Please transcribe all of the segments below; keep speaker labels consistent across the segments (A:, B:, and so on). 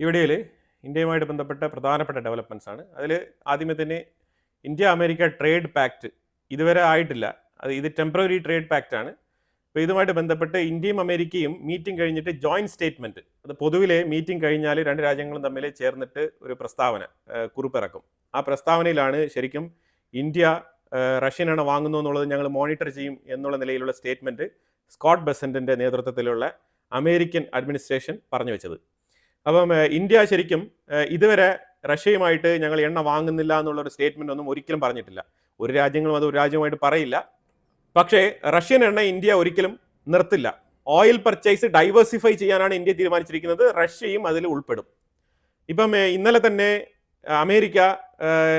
A: ഇവിടെയിൽ ഇന്ത്യയുമായിട്ട് ബന്ധപ്പെട്ട പ്രധാനപ്പെട്ട ഡെവലപ്മെൻറ്റ്സ് ആണ്. അതിൽ ആദ്യമേ തന്നെ ഇന്ത്യ അമേരിക്ക ട്രേഡ് പാക്റ്റ് ഇതുവരെ ആയിട്ടില്ല. ഇത് ടെമ്പററി ട്രേഡ് പാക്റ്റ് ആണ്. അപ്പോൾ ഇതുമായിട്ട് ബന്ധപ്പെട്ട് ഇന്ത്യയും അമേരിക്കയും മീറ്റിംഗ് കഴിഞ്ഞിട്ട് ജോയിൻറ്റ് സ്റ്റേറ്റ്മെൻറ്റ്, അത് പൊതുവിലെ മീറ്റിംഗ് കഴിഞ്ഞാൽ രണ്ട് രാജ്യങ്ങളും തമ്മിൽ ചേർന്നിട്ട് ഒരു പ്രസ്താവന കുറിപ്പിറക്കും. ആ പ്രസ്താവനയിലാണ് ശരിക്കും ഇന്ത്യ റഷ്യൻ എണ്ണ വാങ്ങുന്നു എന്നുള്ളത് ഞങ്ങൾ മോണിറ്റർ ചെയ്യും എന്നുള്ള നിലയിലുള്ള സ്റ്റേറ്റ്മെൻറ്റ് സ്കോട്ട് ബെസൻറ്റിൻ്റെ നേതൃത്വത്തിലുള്ള അമേരിക്കൻ അഡ്മിനിസ്ട്രേഷൻ പറഞ്ഞു വെച്ചത്. അപ്പം ഇന്ത്യ ശരിക്കും ഇതുവരെ റഷ്യയുമായിട്ട് ഞങ്ങൾ എണ്ണ വാങ്ങുന്നില്ല എന്നുള്ളൊരു സ്റ്റേറ്റ്മെൻ്റ് ഒന്നും ഒരിക്കലും പറഞ്ഞിട്ടില്ല. ഒരു രാജ്യങ്ങളും അത് ഒരു രാജ്യവുമായിട്ട് പറയില്ല. പക്ഷേ റഷ്യൻ എണ്ണ ഇന്ത്യ ഒരിക്കലും നിർത്തില്ല. ഓയിൽ പർച്ചേസ് ഡൈവേഴ്സിഫൈ ചെയ്യാനാണ് ഇന്ത്യ തീരുമാനിച്ചിരിക്കുന്നത്. റഷ്യയും അതിൽ ഉൾപ്പെടും. ഇപ്പം ഇന്നലെ തന്നെ അമേരിക്ക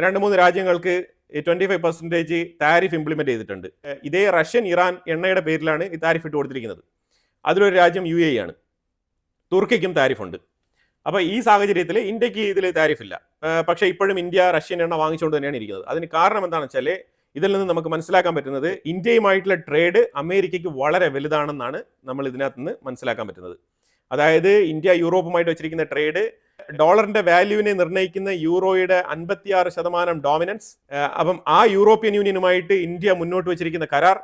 A: 2-3 രാജ്യങ്ങൾക്ക് 25% താരിഫ് ഇംപ്ലിമെന്റ് ചെയ്തിട്ടുണ്ട്. ഇതേ റഷ്യൻ ഇറാൻ എണ്ണയുടെ പേരിലാണ് ഈ താരിഫ് ഇട്ട് കൊടുത്തിരിക്കുന്നത്. അതിലൊരു രാജ്യം UAE ആണ്. തുർക്കിക്കും താരിഫുണ്ട്. അപ്പോൾ ഈ സാഹചര്യത്തിൽ ഇന്ത്യക്ക് ഇതിൽ താരിഫില്ല. പക്ഷേ ഇപ്പോഴും ഇന്ത്യ റഷ്യൻ എണ്ണ വാങ്ങിച്ചുകൊണ്ട് തന്നെയാണ് ഇരിക്കുന്നത്. അതിന് കാരണം എന്താണെന്ന് വെച്ചാൽ ഇതിൽ നിന്ന് നമുക്ക് മനസ്സിലാക്കാൻ പറ്റുന്നത് ഇന്ത്യയുമായിട്ടുള്ള ട്രേഡ് അമേരിക്കയ്ക്ക് വളരെ വലുതാണെന്നാണ് നമ്മൾ ഇതിനകത്ത് നിന്ന് മനസ്സിലാക്കാൻ പറ്റുന്നത്. അതായത് ഇന്ത്യ യൂറോപ്പുമായിട്ട് വെച്ചിരിക്കുന്ന ട്രേഡ്, ഡോളറിന്റെ വാല്യൂവിനെ നിർണ്ണയിക്കുന്ന യൂറോയുടെ 56% ഡോമിനൻസ്. അപ്പം ആ യൂറോപ്യൻ യൂണിയനുമായിട്ട് ഇന്ത്യ മുന്നോട്ട് വെച്ചിരിക്കുന്ന കരാർ,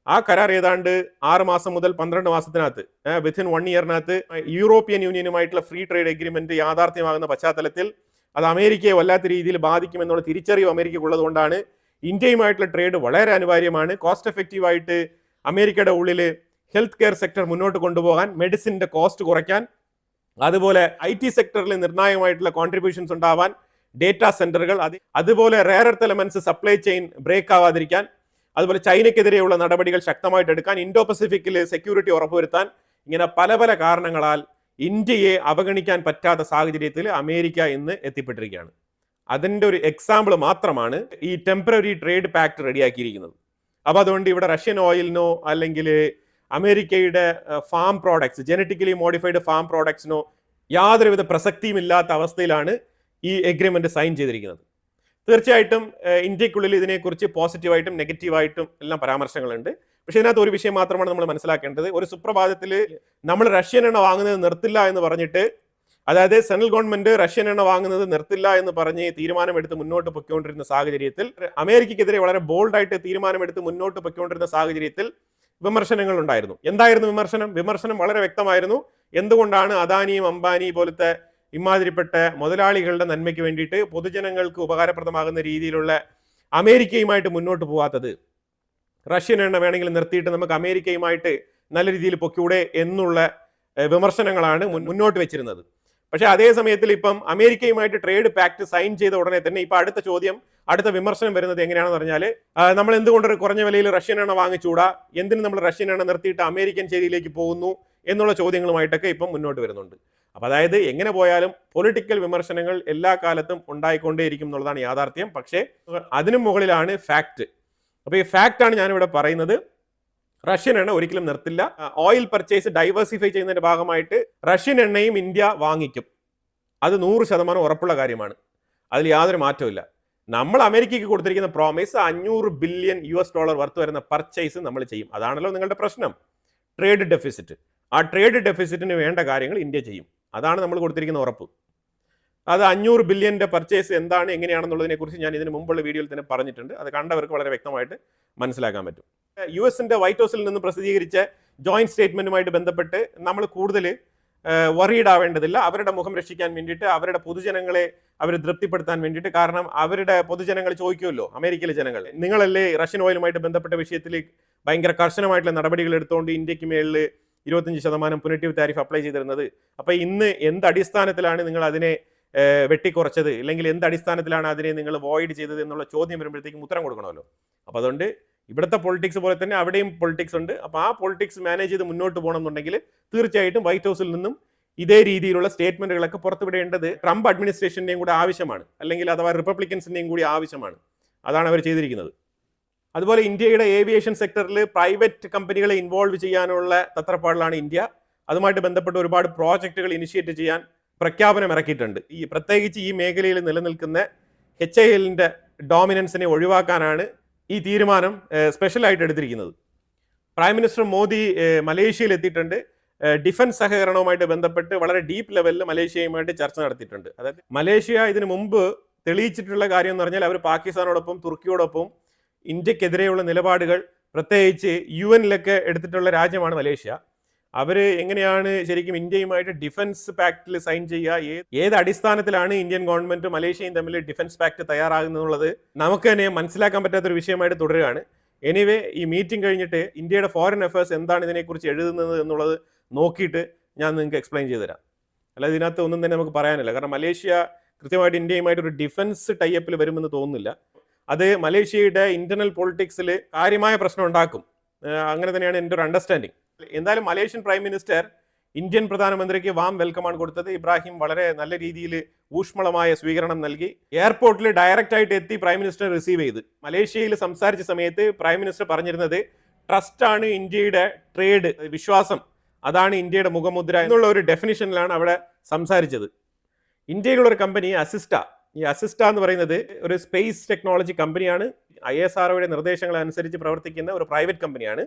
A: ആ കരാർ ഏതാണ്ട് 6 മാസം മുതൽ 12 മാസത്തിനകത്ത് വിത്തിൻ 1 ഇയറിനകത്ത് യൂറോപ്യൻ യൂണിയനുമായിട്ടുള്ള ഫ്രീ ട്രേഡ് എഗ്രിമെന്റ് യാഥാർത്ഥ്യമാകുന്ന പശ്ചാത്തലത്തിൽ അത് അമേരിക്കയെ വല്ലാത്ത രീതിയിൽ ബാധിക്കുമെന്നുള്ള തിരിച്ചറിവ് അമേരിക്കയ്ക്കുള്ളത് കൊണ്ടാണ് ഇന്ത്യയുമായിട്ടുള്ള ട്രേഡ് വളരെ അനിവാര്യമാണ്. കോസ്റ്റ് എഫക്റ്റീവായിട്ട് അമേരിക്കയുടെ ഉള്ളിൽ ഹെൽത്ത് കെയർ സെക്ടർ മുന്നോട്ട് കൊണ്ടുപോകാൻ, മെഡിസിൻ്റെ കോസ്റ്റ് കുറയ്ക്കാൻ, അതുപോലെ IT സെക്ടറിൽ നിർണായകമായിട്ടുള്ള കോൺട്രിബ്യൂഷൻസ് ഉണ്ടാവാൻ, ഡേറ്റാ സെന്ററുകൾ, അതുപോലെ rare earth elements supply chain break ആവാതിരിക്കാൻ, അതുപോലെ ചൈനയ്ക്കെതിരെയുള്ള നടപടികൾ ശക്തമായിട്ട് എടുക്കാൻ, ഇൻഡോ പസഫിക്കിൽ സെക്യൂരിറ്റി ഉറപ്പുവരുത്താൻ, ഇങ്ങനെ പല പല കാരണങ്ങളാൽ ഇന്ത്യയെ അവഗണിക്കാൻ പറ്റാത്ത സാഹചര്യത്തിൽ അമേരിക്ക ഇന്ന് എത്തിപ്പെട്ടിരിക്കുകയാണ്. അതിൻ്റെ ഒരു എക്സാമ്പിൾ മാത്രമാണ് ഈ ടെമ്പററി ട്രേഡ് പാക്ട് റെഡിയാക്കിയിരിക്കുന്നത്. അപ്പോൾ അതുകൊണ്ട് ഇവിടെ റഷ്യൻ ഓയിലിനോ അല്ലെങ്കിൽ അമേരിക്കയുടെ farm products, genetically modified farm പ്രോഡക്ട്സിനോ യാതൊരുവിധ പ്രസക്തിയും ഇല്ലാത്ത അവസ്ഥയിലാണ് ഈ എഗ്രിമെന്റ് സൈൻ ചെയ്തിരിക്കുന്നത്. തീർച്ചയായിട്ടും ഇന്ത്യക്കുള്ളിൽ ഇതിനെക്കുറിച്ച് പോസിറ്റീവായിട്ടും നെഗറ്റീവായിട്ടും എല്ലാം പരാമർശങ്ങളുണ്ട്. പക്ഷേ ഇതിനകത്ത് ഒരു വിഷയം മാത്രമാണ് നമ്മൾ മനസ്സിലാക്കേണ്ടത്. ഒരു സുപ്രഭാതത്തിൽ നമ്മൾ റഷ്യൻ എണ്ണ വാങ്ങുന്നത് നിർത്തില്ല എന്ന് പറഞ്ഞിട്ട്, അതായത് സെൻട്രൽ ഗവൺമെന്റ് റഷ്യൻ എണ്ണ വാങ്ങുന്നത് നിർത്തില്ല എന്ന് പറഞ്ഞ് തീരുമാനമെടുത്ത് മുന്നോട്ട് പൊയ്ക്കൊണ്ടിരുന്ന സാഹചര്യത്തിൽ, അമേരിക്കയ്ക്കെതിരെ വളരെ ബോൾഡായിട്ട് തീരുമാനമെടുത്ത് മുന്നോട്ട് പൊയ്ക്കൊണ്ടിരുന്ന സാഹചര്യത്തിൽ വിമർശനങ്ങൾ ഉണ്ടായിരുന്നു. എന്തായിരുന്നു വിമർശനം? വിമർശനം വളരെ വ്യക്തമായിരുന്നു. എന്തുകൊണ്ടാണ് അദാനിയും അംബാനി പോലത്തെ ഇമാതിരിപ്പെട്ട മുതലാളികളുടെ നന്മയ്ക്ക് വേണ്ടിയിട്ട് പൊതുജനങ്ങൾക്ക് ഉപകാരപ്രദമാകുന്ന രീതിയിലുള്ള അമേരിക്കയുമായിട്ട് മുന്നോട്ട് പോകാത്തത്? റഷ്യൻ എണ്ണ വേണമെങ്കിൽ നിർത്തിയിട്ട് നമുക്ക് അമേരിക്കയുമായിട്ട് നല്ല രീതിയിൽ പൊക്കൂടെ എന്നുള്ള വിമർശനങ്ങളാണ് മുന്നോട്ട് വെച്ചിരുന്നത്. പക്ഷേ അതേ സമയത്തിൽ ഇപ്പം അമേരിക്കയുമായിട്ട് ട്രേഡ് പാക്ട് സൈൻ ചെയ്ത ഉടനെ തന്നെ ഇപ്പം അടുത്ത വിമർശനം വരുന്നത് എങ്ങനെയാണെന്ന് പറഞ്ഞാൽ, നമ്മൾ എന്തുകൊണ്ട് കുറഞ്ഞ വിലയിൽ റഷ്യൻ എണ്ണ വാങ്ങിച്ചൂടാ, എന്തിന് നമ്മൾ റഷ്യൻ എണ്ണ നിർത്തിയിട്ട് അമേരിക്കൻ ശൈലിയിലേക്ക് പോകുന്നു എന്നുള്ള ചോദ്യങ്ങളുമായിട്ടൊക്കെ ഇപ്പം മുന്നോട്ട് വരുന്നുണ്ട്. അപ്പം അതായത് എങ്ങനെ പോയാലും പൊളിറ്റിക്കൽ വിമർശനങ്ങൾ എല്ലാ കാലത്തും ഉണ്ടായിക്കൊണ്ടേയിരിക്കും എന്നുള്ളതാണ് യാഥാർത്ഥ്യം. പക്ഷേ അതിനും മുകളിലാണ് ഫാക്ട്. അപ്പോൾ ഈ ഫാക്റ്റാണ് ഞാനിവിടെ പറയുന്നത്. റഷ്യൻ എണ്ണ ഒരിക്കലും നിർത്തില്ല. ഓയിൽ പർച്ചേസ് ഡൈവേഴ്സിഫൈ ചെയ്യുന്നതിന്റെ ഭാഗമായിട്ട് റഷ്യൻ എണ്ണയും ഇന്ത്യ വാങ്ങിക്കും. അത് 100% ഉറപ്പുള്ള കാര്യമാണ്. അതിൽ യാതൊരു മാറ്റവും. നമ്മൾ അമേരിക്കയ്ക്ക് കൊടുത്തിരിക്കുന്ന പ്രോമിസ് $500 ബില്യൺ വർത്ത് വരുന്ന പർച്ചേസ് നമ്മൾ ചെയ്യും. അതാണല്ലോ നിങ്ങളുടെ പ്രശ്നം, ട്രേഡ് ഡെഫിസിറ്റ്. ആ ട്രേഡ് ഡെഫിസിറ്റിന് വേണ്ട കാര്യങ്ങൾ ഇന്ത്യ ചെയ്യും. അതാണ് നമ്മൾ കൊടുത്തിരിക്കുന്ന ഉറപ്പ്. അത് 500 ബില്യൻ്റെ പർച്ചേസ് എന്താണ്, എങ്ങനെയാണെന്നുള്ളതിനെ കുറിച്ച് ഞാൻ ഇതിന് മുമ്പുള്ള വീഡിയോയിൽ തന്നെ പറഞ്ഞിട്ടുണ്ട്. അത് കണ്ടവർക്ക് വളരെ വ്യക്തമായിട്ട് മനസ്സിലാക്കാൻ പറ്റും. US-ന്റെ വൈറ്റ് ഹൗസിൽ നിന്ന് പ്രസിദ്ധീകരിച്ച ജോയിന്റ് സ്റ്റേറ്റ്മെന്റുമായിട്ട് ബന്ധപ്പെട്ട് നമ്മൾ കൂടുതൽ വറീഡ് ആവേണ്ടതില്ല. അവരുടെ മുഖം രക്ഷിക്കാൻ വേണ്ടിയിട്ട്, അവരുടെ പൊതുജനങ്ങളെ അവർ തൃപ്തിപ്പെടുത്താൻ വേണ്ടിയിട്ട്. കാരണം അവരുടെ പൊതുജനങ്ങൾ ചോദിക്കുമല്ലോ, അമേരിക്കയിലെ ജനങ്ങൾ, നിങ്ങളല്ലേ റഷ്യൻ ഓയിലുമായിട്ട് ബന്ധപ്പെട്ട വിഷയത്തിൽ ഭയങ്കര കർശനമായിട്ടുള്ള നടപടികൾ എടുത്തുകൊണ്ട് ഇന്ത്യക്ക് മേളിൽ 25% പുനറ്റീവ് താരിഫ് അപ്ലൈ ചെയ്തിരുന്നത്. അപ്പോൾ ഇന്ന് എന്ത് അടിസ്ഥാനത്തിലാണ് നിങ്ങൾ അതിനെ വെട്ടിക്കുറച്ചത്, അല്ലെങ്കിൽ എന്ത് അടിസ്ഥാനത്തിലാണ് അതിനെ നിങ്ങൾ വോയിഡ് ചെയ്തത് എന്നുള്ള ചോദ്യം വരുമ്പോഴത്തേക്കും ഉത്തരം കൊടുക്കണമല്ലോ. അപ്പോൾ അതുകൊണ്ട് ഇവിടുത്തെ പൊളിറ്റിക്സ് പോലെ തന്നെ അവിടെയും പൊളിറ്റിക്സ് ഉണ്ട്. അപ്പോൾ ആ പൊളിറ്റിക്സ് മാനേജ് ചെയ്ത് മുന്നോട്ട് പോകണമെന്നുണ്ടെങ്കിൽ തീർച്ചയായിട്ടും വൈറ്റ് ഹൗസിൽ നിന്നും ഇതേ രീതിയിലുള്ള സ്റ്റേറ്റ്മെന്റുകളൊക്കെ പുറത്തുവിടേണ്ടത് ട്രംപ് അഡ്മിനിസ്ട്രേഷന്റെയും കൂടെ ആവശ്യമാണ്, അല്ലെങ്കിൽ അഥവാ റിപ്പബ്ലിക്കൻസിന്റെയും കൂടി ആവശ്യമാണ്. അതാണ് അവർ ചെയ്തിരിക്കുന്നത്. അതുപോലെ ഇന്ത്യയുടെ ഏവിയേഷൻ സെക്ടറിൽ പ്രൈവറ്റ് കമ്പനികളെ ഇൻവോൾവ് ചെയ്യാനുള്ള തത്രപ്പാടിലാണ് ഇന്ത്യ. അതുമായിട്ട് ബന്ധപ്പെട്ട് ഒരുപാട് പ്രോജക്റ്റുകൾ ഇനിഷ്യേറ്റ് ചെയ്യാൻ പ്രഖ്യാപനം ഇറക്കിയിട്ടുണ്ട്. പ്രത്യേകിച്ച് ഈ മേഖലയിൽ നിലനിൽക്കുന്ന HALന്റെ ഡോമിനൻസിനെ ഒഴിവാക്കാനാണ് ഈ തീരുമാനം സ്പെഷ്യലായിട്ട് എടുത്തിരിക്കുന്നത്. പ്രൈം മിനിസ്റ്റർ മോദി മലേഷ്യയിൽ എത്തിയിട്ടുണ്ട്. ഡിഫൻസ് സഹകരണവുമായിട്ട് ബന്ധപ്പെട്ട് വളരെ ഡീപ്പ് ലെവലിൽ മലേഷ്യയുമായിട്ട് ചർച്ച നടത്തിയിട്ടുണ്ട്. അതായത് മലേഷ്യ ഇതിനു മുമ്പ് തെളിയിച്ചിട്ടുള്ള കാര്യം എന്ന് പറഞ്ഞാൽ അവർ പാകിസ്ഥാനോടൊപ്പം തുർക്കിയോടൊപ്പം ഇന്ത്യക്കെതിരെയുള്ള നിലപാടുകൾ പ്രത്യേകിച്ച് UN-ലൊക്കെ എടുത്തിട്ടുള്ള രാജ്യമാണ് മലേഷ്യ. അവർ എങ്ങനെയാണ് ശരിക്കും ഇന്ത്യയുമായിട്ട് ഡിഫൻസ് പാക്റ്റിൽ സൈൻ ചെയ്യുക, ഏത് അടിസ്ഥാനത്തിലാണ് ഇന്ത്യൻ ഗവൺമെന്റ് മലേഷ്യയും തമ്മിൽ ഡിഫൻസ് പാക്ട് തയ്യാറാകുന്നുള്ളത് നമുക്ക് തന്നെ മനസ്സിലാക്കാൻ പറ്റാത്തൊരു വിഷയമായിട്ട് തുടരുകയാണ്. എനിവേ, ഈ മീറ്റിംഗ് കഴിഞ്ഞിട്ട് ഇന്ത്യയുടെ ഫോറിൻ അഫയേഴ്സ് എന്താണ് ഇതിനെക്കുറിച്ച് എഴുതുന്നത് എന്നുള്ളത് നോക്കിയിട്ട് ഞാൻ നിങ്ങൾക്ക് എക്സ്പ്ലെയിൻ ചെയ്തു തരാം. അല്ലാതെ ഇതിനകത്ത് ഒന്നും തന്നെ നമുക്ക് പറയാനില്ല. കാരണം മലേഷ്യ കൃത്യമായിട്ട് ഇന്ത്യയുമായിട്ട് ഒരു ഡിഫൻസ് ടൈപ്പിൽ വരുമെന്ന് തോന്നുന്നില്ല. അത് മലേഷ്യയുടെ ഇന്റർണൽ പൊളിറ്റിക്സിൽ കാര്യമായ പ്രശ്നം ഉണ്ടാക്കും. അങ്ങനെ തന്നെയാണ് എൻ്റെ ഒരു അണ്ടർസ്റ്റാൻഡിങ്. എന്തായാലും മലേഷ്യൻ പ്രൈം മിനിസ്റ്റർ ഇന്ത്യൻ പ്രധാനമന്ത്രിക്ക് വാം വെൽക്കമാണ് കൊടുത്തത്. ഇബ്രാഹിം വളരെ നല്ല രീതിയിൽ ഊഷ്മളമായ സ്വീകരണം നൽകി. എയർപോർട്ടിൽ ഡയറക്റ്റ് ആയിട്ട് എത്തി പ്രൈം മിനിസ്റ്റർ റിസീവ് ചെയ്ത് മലേഷ്യയിൽ സംസാരിച്ച സമയത്ത് പ്രൈം മിനിസ്റ്റർ പറഞ്ഞിരുന്നത് ട്രസ്റ്റ് ആണ് ഇന്ത്യയുടെ ട്രേഡ്, വിശ്വാസം, അതാണ് ഇന്ത്യയുടെ മുഖമുദ്ര എന്നുള്ള ഒരു ഡെഫിനിഷനിലാണ് അവിടെ സംസാരിച്ചത്. ഇന്ത്യയിലുള്ള ഒരു കമ്പനി അസിസ്റ്റ, ഈ അസിസ്റ്റ എന്ന് പറയുന്നത് ഒരു സ്പേസ് ടെക്നോളജി കമ്പനിയാണ്. ISROയുടെ നിർദ്ദേശങ്ങൾ അനുസരിച്ച് പ്രവർത്തിക്കുന്ന ഒരു പ്രൈവറ്റ് കമ്പനിയാണ്.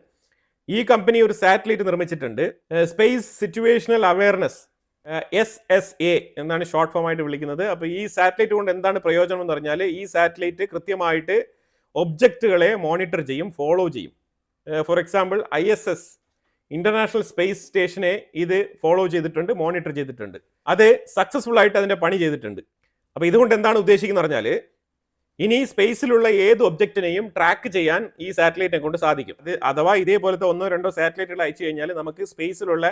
A: ഈ കമ്പനി ഒരു സാറ്റലൈറ്റ് നിർമ്മിച്ചിട്ടുണ്ട്. സ്പേസ് സിറ്റുവേഷണൽ അവയർനെസ്, SSA എന്നാണ് ഷോർട്ട് ഫോം ആയിട്ട് വിളിക്കുന്നത്. അപ്പോൾ ഈ സാറ്റലൈറ്റ് കൊണ്ട് എന്താണ് പ്രയോജനം എന്ന് പറഞ്ഞാൽ ഈ സാറ്റലൈറ്റ് കൃത്യമായിട്ട് ഒബ്ജക്റ്റുകളെ മോണിറ്റർ ചെയ്യും, ഫോളോ ചെയ്യും. For example ISS international space സ്റ്റേഷനെ ഇത് ഫോളോ ചെയ്തിട്ടുണ്ട്, മോണിറ്റർ ചെയ്തിട്ടുണ്ട്. അത് സക്സസ്ഫുൾ ആയിട്ട് അതിന്റെ പണി ചെയ്തിട്ടുണ്ട്. അപ്പോൾ ഇതുകൊണ്ട് എന്താണ് ഉദ്ദേശിക്കുന്നത് പറഞ്ഞാൽ ഇനി സ്പേസിലുള്ള ഏത് ഒബ്ജക്റ്റിനെയും ട്രാക്ക് ചെയ്യാൻ ഈ സാറ്റലൈറ്റിനെ കൊണ്ട് സാധിക്കും. അഥവാ ഇതേപോലത്തെ 1-2 സാറ്റലൈറ്റുകൾ അയച്ചു കഴിഞ്ഞാൽ നമുക്ക് സ്പേസിലുള്ള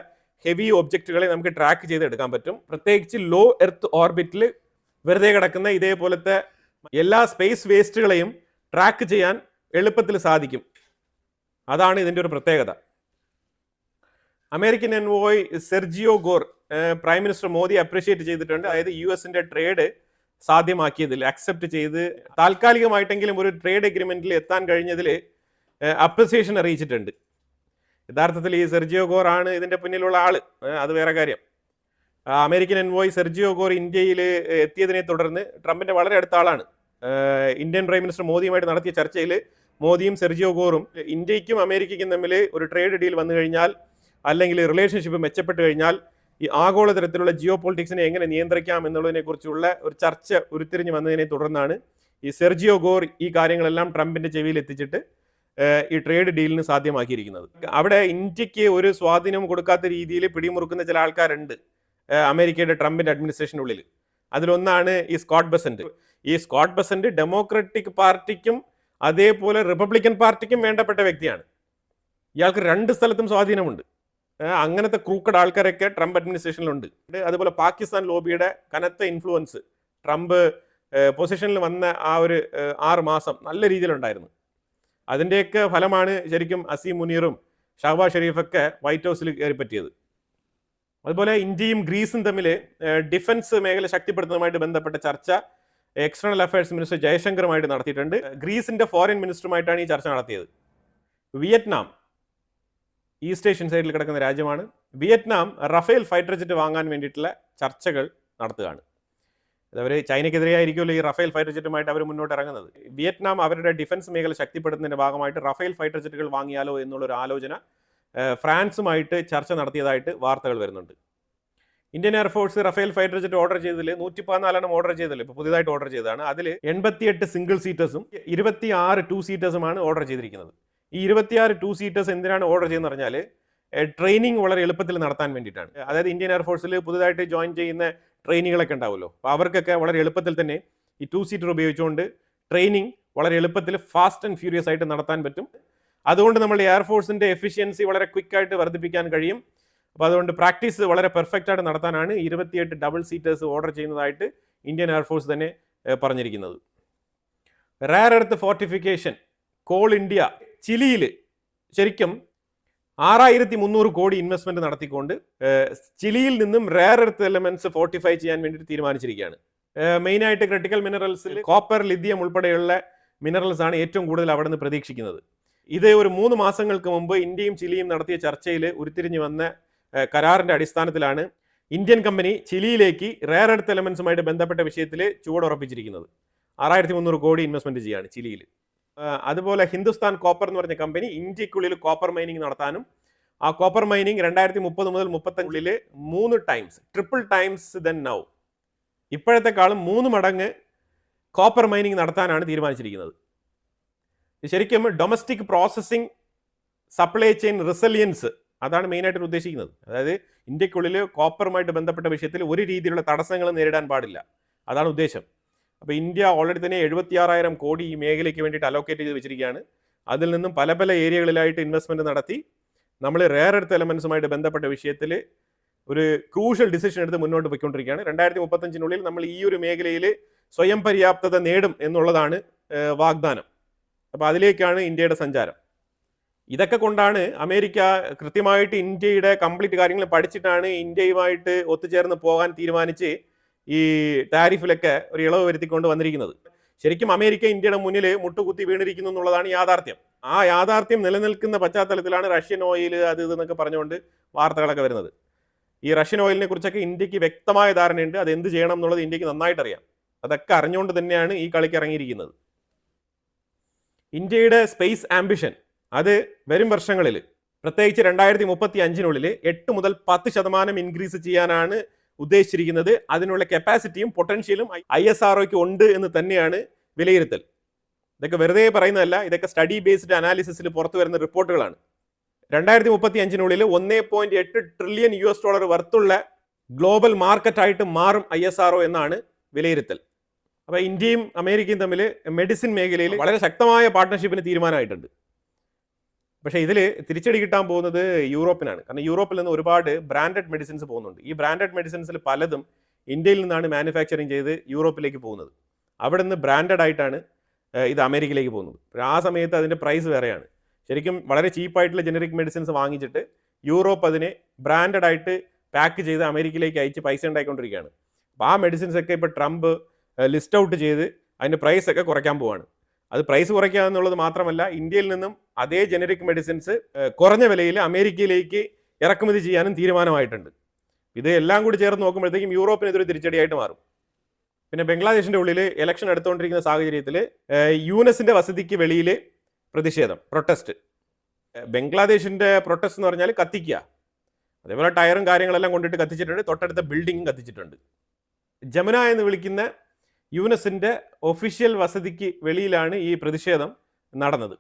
A: ഹെവി ഒബ്ജക്റ്റുകളെ നമുക്ക് ട്രാക്ക് ചെയ്തെടുക്കാൻ പറ്റും. പ്രത്യേകിച്ച് ലോ എർത്ത് ഓർബിറ്റിൽ വെറുതെ കിടക്കുന്ന ഇതേപോലത്തെ എല്ലാ സ്പേസ് വേസ്റ്റുകളെയും ട്രാക്ക് ചെയ്യാൻ എളുപ്പത്തിൽ സാധിക്കും. അതാണ് ഇതിൻ്റെ ഒരു പ്രത്യേകത. American envoy Sergio Gorr prime minister Modi appreciate ചെയ്തിട്ടുണ്ട്. അതായത് US-ന്റെ ട്രേഡ് സാധ്യമാക്കിയതിൽ, അക്സെപ്റ്റ് ചെയ്ത് താൽക്കാലികമായിട്ടെങ്കിലും ഒരു ട്രേഡ് എഗ്രിമെന്റിൽ എത്താൻ കഴിഞ്ഞതിൽ അപ്രിസിയേഷൻ അറിയിച്ചിട്ടുണ്ട്. യഥാർത്ഥത്തിൽ ഈ സെർജിയോ ഗോർ ആണ് ഇതിന്റെ പിന്നിലുള്ള ആള്, അത് വേറെ കാര്യം. അമേരിക്കൻ എൻവോയ് സെർജിയോ ഗോർ ഇന്ത്യയിൽ എത്തിയതിനെ തുടർന്ന് ട്രംപിന്റെ വളരെ അടുത്ത ആളാണ്. ഇന്ത്യൻ പ്രൈം മിനിസ്റ്റർ മോദിയുമായിട്ട് നടത്തിയ ചർച്ചയിൽ മോദിയും സെർജിയോ ഗോറും ഇന്ത്യക്കും അമേരിക്കയ്ക്കും തമ്മിൽ ഒരു ട്രേഡ് ഡീൽ വന്നു കഴിഞ്ഞാൽ, അല്ലെങ്കിൽ റിലേഷൻഷിപ്പ് മെച്ചപ്പെട്ട് കഴിഞ്ഞാൽ ഈ ആഗോളതരത്തിലുള്ള ജിയോ പൊളിറ്റിക്സിനെ എങ്ങനെ നിയന്ത്രിക്കാം എന്നുള്ളതിനെ കുറിച്ചുള്ള ഒരു ചർച്ച ഉരുത്തിരിഞ്ഞ് വന്നതിനെ തുടർന്നാണ് ഈ സെർജിയോ ഗോർ ഈ കാര്യങ്ങളെല്ലാം ട്രംപിന്റെ ചെവിയിൽ എത്തിച്ചിട്ട് ഈ ട്രേഡ് ഡീലിന് സാധ്യമാക്കിയിരിക്കുന്നത്. അവിടെ ഇന്ത്യക്ക് ഒരു സ്വാധീനം കൊടുക്കാത്ത രീതിയിൽ പിടിമുറുക്കുന്ന ചില ആൾക്കാരുണ്ട് അമേരിക്കയുടെ ട്രംപിന്റെ അഡ്മിനിസ്ട്രേഷനുള്ളിൽ. അതിലൊന്നാണ് ഈ സ്കോട്ട് ബെസന്റ്. ഈ സ്കോട്ട് ബെസന്റ് ഡെമോക്രാറ്റിക് പാർട്ടിക്കും അതേപോലെ റിപ്പബ്ലിക്കൻ പാർട്ടിക്കും വേണ്ടപ്പെട്ട വ്യക്തിയാണ്. ഇയാൾക്ക് 2 സ്ഥലത്തും സ്വാധീനമുണ്ട്. അങ്ങനത്തെ ക്രൂക്കഡ് ആൾക്കാരൊക്കെ ട്രംപ് അഡ്മിനിസ്ട്രേഷനിലുണ്ട്. അതുപോലെ പാകിസ്ഥാൻ ലോബിയുടെ കനത്ത ഇൻഫ്ലുവൻസ് ട്രംപ് പൊസിഷനിൽ വന്ന ആ ഒരു 6 മാസം നല്ല രീതിയിലുണ്ടായിരുന്നു. അതിൻ്റെയൊക്കെ ഫലമാണ് ശരിക്കും അസീം മുനീറും ഷഹബാസ് ഷെരീഫൊക്കെ വൈറ്റ് ഹൗസിൽ കയറി പറ്റിയത്. അതുപോലെ ഇന്ത്യയും ഗ്രീസും തമ്മിൽ ഡിഫൻസ് മേഖല ശക്തിപ്പെടുത്തുന്നതുമായിട്ട് ബന്ധപ്പെട്ട ചർച്ച എക്സ്റ്റേണൽ അഫയേഴ്സ് മിനിസ്റ്റർ ജയശങ്കറുമായിട്ട് നടത്തിയിട്ടുണ്ട്. ഗ്രീസിന്റെ ഫോറിൻ മിനിസ്റ്ററുമായിട്ടാണ് ഈ ചർച്ച നടത്തിയത്. വിയറ്റ്നാം ഈസ്റ്റ് ഏഷ്യൻ സൈഡിൽ കിടക്കുന്ന രാജ്യമാണ്. വിയറ്റ്നാം റഫേൽ ഫൈറ്റർ ജെറ്റ് വാങ്ങാൻ വേണ്ടിയിട്ടുള്ള ചർച്ചകൾ നടത്തുകയാണ്. അവർ ചൈനയ്ക്കെതിരെയായിരിക്കുമല്ലോ ഈ റഫേൽ ഫൈറ്റർ ജെറ്റുമായിട്ട് അവർ മുന്നോട്ട് ഇറങ്ങുന്നത്. വിയറ്റ്നാം അവരുടെ ഡിഫൻസ് മേഖല ശക്തിപ്പെടുത്തുന്നതിന്റെ ഭാഗമായിട്ട് റഫേൽ ഫൈറ്റർ ജെറ്റുകൾ വാങ്ങിയാലോ എന്നുള്ളൊരു ആലോചന ഫ്രാൻസുമായിട്ട് ചർച്ച നടത്തിയതായിട്ട് വാർത്തകൾ വരുന്നുണ്ട്. Indian air force Rafale fighter jet order ചെയ്തതിൽ 114 ഓർഡർ ചെയ്തതിൽ ഇപ്പോൾ പുതിയതായിട്ട് ഓർഡർ ചെയ്തതാണ്. അതിൽ 88 സിംഗിൾ സീറ്റേഴ്സും 26 2 സീറ്റേഴ്സുമാണ് ഓർഡർ ചെയ്തിരിക്കുന്നത്. ഈ 26 2 സീറ്റേഴ്സ് എന്തിനാണ് ഓർഡർ ചെയ്യുന്നത് പറഞ്ഞാൽ ട്രെയിനിങ് വളരെ എളുപ്പത്തിൽ നടത്താൻ വേണ്ടിയിട്ടാണ്. അതായത് ഇന്ത്യൻ എയർഫോഴ്സിൽ പുതുതായിട്ട് ജോയിൻ ചെയ്യുന്ന ട്രെയിനികളൊക്കെ ഉണ്ടാവുമല്ലോ, അപ്പോൾ അവർക്കൊക്കെ വളരെ എളുപ്പത്തിൽ തന്നെ ഈ 2 സീറ്റർ ഉപയോഗിച്ചുകൊണ്ട് ട്രെയിനിങ് വളരെ എളുപ്പത്തിൽ ഫാസ്റ്റ് ആൻഡ് ഫ്യൂരിയസ് ആയിട്ട് നടത്താൻ പറ്റും. അതുകൊണ്ട് നമ്മുടെ എയർഫോഴ്സിന്റെ എഫിഷ്യൻസി വളരെ ക്വിക്കായിട്ട് വർദ്ധിപ്പിക്കാൻ കഴിയും. അപ്പോൾ അതുകൊണ്ട് പ്രാക്ടീസ് വളരെ പെർഫെക്റ്റ് ആയിട്ട് നടത്താനാണ് 28 ഡബിൾ സീറ്റേഴ്സ് ഓർഡർ ചെയ്യുന്നതായിട്ട് ഇന്ത്യൻ എയർഫോഴ്സ് തന്നെ പറഞ്ഞിരിക്കുന്നത്. Rare earth fortification coal India ചിലിയിൽ ശരിക്കും 6300 കോടി ഇൻവെസ്റ്റ്മെന്റ് നടത്തിക്കൊണ്ട് ചിലിയിൽ നിന്നും റെയർ എർത്ത് എലമെന്റ്സ് ഫോർട്ടിഫൈ ചെയ്യാൻ വേണ്ടി തീരുമാനിച്ചിരിക്കുകയാണ്. മെയിനായിട്ട് ക്രിട്ടിക്കൽ മിനറൽസിൽ കോപ്പർ, ലിഥിയം ഉൾപ്പെടെയുള്ള മിനറൽസ് ആണ് ഏറ്റവും കൂടുതൽ അവിടെ നിന്ന് പ്രതീക്ഷിക്കുന്നത്. ഇത് ഒരു 3 മാസങ്ങൾക്ക് മുമ്പ് ഇന്ത്യയും ചിലിയും നടത്തിയ ചർച്ചയിൽ ഉരുത്തിരിഞ്ഞു വന്ന കരാറിന്റെ അടിസ്ഥാനത്തിലാണ് ഇന്ത്യൻ കമ്പനി ചിലിയിലേക്ക് റെയർ എർത്ത് എലമെന്റ്സുമായിട്ട് ബന്ധപ്പെട്ട വിഷയത്തിൽ ചുവടുറപ്പിച്ചിരിക്കുന്നത്. 6300 കോടി ഇൻവെസ്റ്റ്മെന്റ് ചെയ്യാണ് ചിലിയിൽ. അതുപോലെ ഹിന്ദുസ്ഥാൻ കോപ്പർ എന്ന് പറഞ്ഞ കമ്പനി ഇന്ത്യക്കുള്ളിൽ കോപ്പർ മൈനിങ് നടത്താനും ആ കോപ്പർ മൈനിങ് 2030 മുതൽ 35 3 times, triple times then now, ഇപ്പോഴത്തെക്കാളും 3 മടങ്ങ് കോപ്പർ മൈനിങ് നടത്താനാണ് തീരുമാനിച്ചിരിക്കുന്നത്. ശരിക്കും domestic processing supply chain resilience അതാണ് മെയിനായിട്ട് ഉദ്ദേശിക്കുന്നത്. അതായത് ഇന്ത്യക്കുള്ളിൽ കോപ്പറുമായിട്ട് ബന്ധപ്പെട്ട വിഷയത്തിൽ ഒരു രീതിയിലുള്ള തടസ്സങ്ങൾ നേരിടാൻ പാടില്ല, അതാണ് ഉദ്ദേശം. അപ്പോൾ ഇന്ത്യ ഓൾറെഡി തന്നെ 76,000 കോടി ഈ മേഖലയ്ക്ക് വേണ്ടിയിട്ട് അലോക്കേറ്റ് ചെയ്ത് വെച്ചിരിക്കുകയാണ്. അതിൽ നിന്നും പല പല ഏരിയകളിലായിട്ട് ഇൻവെസ്റ്റ്മെൻറ്റ് നടത്തി നമ്മൾ റെയർ എർത്ത് എലമെൻസുമായിട്ട് ബന്ധപ്പെട്ട വിഷയത്തിൽ ഒരു ക്രൂഷ്യൽ ഡിസിഷൻ എടുത്ത് മുന്നോട്ട് പോയിക്കൊണ്ടിരിക്കുകയാണ്. 2035 നമ്മൾ ഈ ഒരു മേഖലയിൽ സ്വയം പര്യാപ്തത നേടും എന്നുള്ളതാണ് വാഗ്ദാനം. അപ്പോൾ അതിലേക്കാണ് ഇന്ത്യയുടെ സഞ്ചാരം. ഇതൊക്കെ കൊണ്ടാണ് അമേരിക്ക കൃത്യമായിട്ട് ഇന്ത്യയുടെ കംപ്ലീറ്റ് കാര്യങ്ങൾ പഠിച്ചിട്ടാണ് ഇന്ത്യയുമായിട്ട് ഒത്തുചേർന്ന് പോകാൻ തീരുമാനിച്ച് ഈ ടാരിഫിലൊക്കെ ഒരു ഇളവ് വരുത്തിക്കൊണ്ട് വന്നിരിക്കുന്നത്. ശരിക്കും അമേരിക്ക ഇന്ത്യയുടെ മുന്നിൽ മുട്ടുകുത്തി വീണിരിക്കുന്നു എന്നുള്ളതാണ് യാഥാർത്ഥ്യം. ആ യാഥാർത്ഥ്യം നിലനിൽക്കുന്ന പശ്ചാത്തലത്തിലാണ് റഷ്യൻ ഓയിൽ അത് ഇതെന്നൊക്കെ പറഞ്ഞുകൊണ്ട് വാർത്തകളൊക്കെ വരുന്നത്. ഈ റഷ്യൻ ഓയിലിനെ കുറിച്ചൊക്കെ ഇന്ത്യക്ക് വ്യക്തമായ ധാരണയുണ്ട്. അത് എന്ത് ചെയ്യണം എന്നുള്ളത് ഇന്ത്യക്ക് നന്നായിട്ട് അറിയാം. അതൊക്കെ അറിഞ്ഞുകൊണ്ട് തന്നെയാണ് ഈ കളിക്ക് ഇറങ്ങിയിരിക്കുന്നത്. ഇന്ത്യയുടെ സ്പേസ് ആംബിഷൻ അത് വരും വർഷങ്ങളിൽ പ്രത്യേകിച്ച് 2035 8 മുതൽ 10% ഇൻക്രീസ് ചെയ്യാനാണ് ഉദ്ദേശിച്ചിരിക്കുന്നത്. അതിനുള്ള കപ്പാസിറ്റിയും പൊട്ടൻഷ്യലും ISROയ്ക്ക് ഉണ്ട് എന്ന് തന്നെയാണ് വിലയിരുത്തൽ. ഇതൊക്കെ വെറുതെ പറയുന്നതല്ല, ഇതൊക്കെ സ്റ്റഡി ബേസ്ഡ് അനാലിസിസിൽ പുറത്തു വരുന്ന റിപ്പോർട്ടുകളാണ്. 2035 $1.8 ട്രില്യൺ വർത്തുള്ള ഗ്ലോബൽ മാർക്കറ്റായിട്ട് മാറും ISRO എന്നാണ് വിലയിരുത്തൽ. അപ്പോൾ ഇന്ത്യയും അമേരിക്കയും തമ്മിൽ മെഡിസിൻ മേഖലയിൽ വളരെ ശക്തമായ പാർട്ട്ണർഷിപ്പിന് തീരുമാനമായിട്ടുണ്ട്. പക്ഷേ ഇതിൽ തിരിച്ചടി കിട്ടാൻ പോകുന്നത് യൂറോപ്പിനാണ്. കാരണം യൂറോപ്പിൽ നിന്ന് ഒരുപാട് ബ്രാൻഡഡ് മെഡിസിൻസ് പോകുന്നുണ്ട്. ഈ ബ്രാൻഡഡ് മെഡിസിൻസിൽ പലതും ഇന്ത്യയിൽ നിന്നാണ് മാനുഫാക്ചറിങ് ചെയ്ത് യൂറോപ്പിലേക്ക് പോകുന്നത്. അവിടെ നിന്ന് ബ്രാൻഡഡ് ആയിട്ടാണ് ഇത് അമേരിക്കയിലേക്ക് പോകുന്നത്. ആ സമയത്ത് അതിൻ്റെ പ്രൈസ് വേറെയാണ്. ശരിക്കും വളരെ ചീപ്പായിട്ടുള്ള ജനറിക് മെഡിസിൻസ് വാങ്ങിച്ചിട്ട് യൂറോപ്പ് അതിനെ ബ്രാൻഡഡ് ആയിട്ട് പാക്ക് ചെയ്ത് അമേരിക്കയിലേക്ക് അയച്ച് പൈസ ഉണ്ടായിക്കൊണ്ടിരിക്കുകയാണ്. അപ്പോൾ ആ മെഡിസിൻസ് ഒക്കെ ഇപ്പോൾ ട്രംപ് ലിസ്റ്റ് ഔട്ട് ചെയ്ത് അതിൻ്റെ പ്രൈസ് ഒക്കെ കുറയ്ക്കാൻ പോവാണ്. അത് പ്രൈസ് കുറയ്ക്കുക എന്നുള്ളത് മാത്രമല്ല, ഇന്ത്യയിൽ നിന്നും അതേ ജനറിക് മെഡിസിൻസ് കുറഞ്ഞ വിലയിൽ അമേരിക്കയിലേക്ക് ഇറക്കുമതി ചെയ്യാനും തീരുമാനമായിട്ടുണ്ട്. ഇത് എല്ലാം കൂടി ചേർന്ന് നോക്കുമ്പോഴത്തേക്കും യൂറോപ്പിന് ഇതൊരു തിരിച്ചടിയായിട്ട് മാറും. പിന്നെ ബംഗ്ലാദേശിൻ്റെ ഉള്ളിൽ ഇലക്ഷൻ എടുത്തുകൊണ്ടിരിക്കുന്ന സാഹചര്യത്തിൽ യൂനസിൻ്റെ വസതിക്ക് വെളിയിൽ പ്രതിഷേധം, പ്രൊട്ടസ്റ്റ്. ബംഗ്ലാദേശിൻ്റെ പ്രൊട്ടസ്റ്റ് എന്ന് പറഞ്ഞാൽ കത്തിക്കുക. അതേപോലെ ടയറും കാര്യങ്ങളെല്ലാം കൊണ്ടിട്ട് കത്തിച്ചിട്ടുണ്ട്. തൊട്ടടുത്ത ബിൽഡിങ്ങും കത്തിച്ചിട്ടുണ്ട്. ജമുന എന്ന് വിളിക്കുന്ന യൂനസിൻ്റെ ഒഫീഷ്യൽ വസതിക്ക് വെളിയിലാണ് ഈ പ്രതിഷേധം നടന്നത്.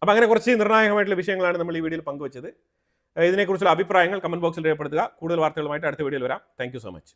A: അപ്പോൾ അങ്ങനെ കുറച്ച് നിർണായകമായിട്ടുള്ള വിഷയങ്ങളാണ് നമ്മൾ ഈ വീഡിയോയിൽ പങ്കുവച്ചത്. ഇതിനെക്കുറിച്ചുള്ള അഭിപ്രായങ്ങൾ കമൻറ്റ് ബോക്സിൽ രേഖപ്പെടുത്തുക. കൂടുതൽ വാർത്തകളുമായിട്ട് അടുത്ത വീഡിയോയിൽ വരാം. Thank you so much.